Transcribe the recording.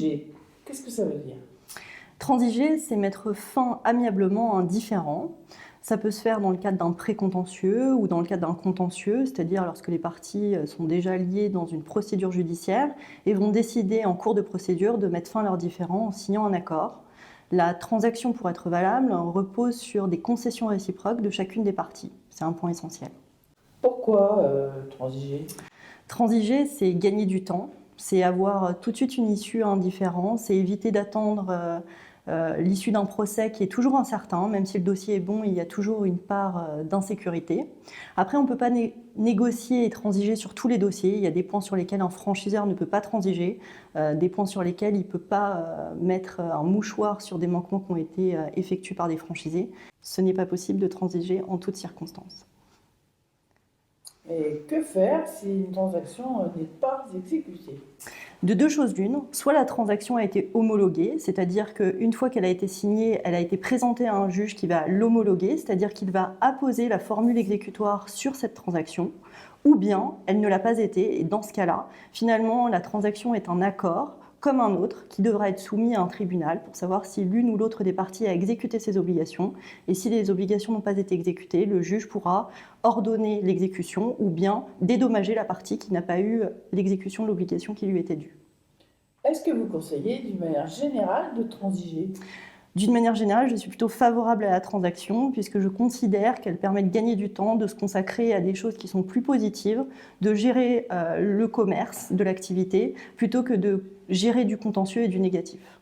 Transiger, qu'est-ce que ça veut dire? Transiger, c'est mettre fin amiablement à un différend. Ça peut se faire dans le cadre d'un précontentieux ou dans le cadre d'un contentieux, c'est-à-dire lorsque les parties sont déjà liées dans une procédure judiciaire et vont décider en cours de procédure de mettre fin à leurs différends en signant un accord. La transaction, pour être valable, repose sur des concessions réciproques de chacune des parties. C'est un point essentiel. Pourquoi transiger? Transiger, c'est gagner du temps, c'est avoir tout de suite une issue à un différend, c'est éviter d'attendre l'issue d'un procès qui est toujours incertain, même si le dossier est bon, il y a toujours une part d'insécurité. Après, on ne peut pas négocier et transiger sur tous les dossiers. Il y a des points sur lesquels un franchiseur ne peut pas transiger, des points sur lesquels il ne peut pas mettre un mouchoir sur des manquements qui ont été effectués par des franchisés. Ce n'est pas possible de transiger en toutes circonstances. Et que faire si une transaction n'est pas exécutée? De deux choses l'une, soit la transaction a été homologuée, c'est-à-dire qu'une fois qu'elle a été signée, elle a été présentée à un juge qui va l'homologuer, c'est-à-dire qu'il va apposer la formule exécutoire sur cette transaction, ou bien elle ne l'a pas été, et dans ce cas-là, finalement, la transaction est un accord, comme un autre, qui devra être soumis à un tribunal pour savoir si l'une ou l'autre des parties a exécuté ses obligations. Et si les obligations n'ont pas été exécutées, le juge pourra ordonner l'exécution ou bien dédommager la partie qui n'a pas eu l'exécution de l'obligation qui lui était due. Est-ce que vous conseillez, d'une manière générale, de transiger? D'une manière générale, je suis plutôt favorable à la transaction puisque je considère qu'elle permet de gagner du temps, de se consacrer à des choses qui sont plus positives, de gérer le commerce de l'activité plutôt que de gérer du contentieux et du négatif.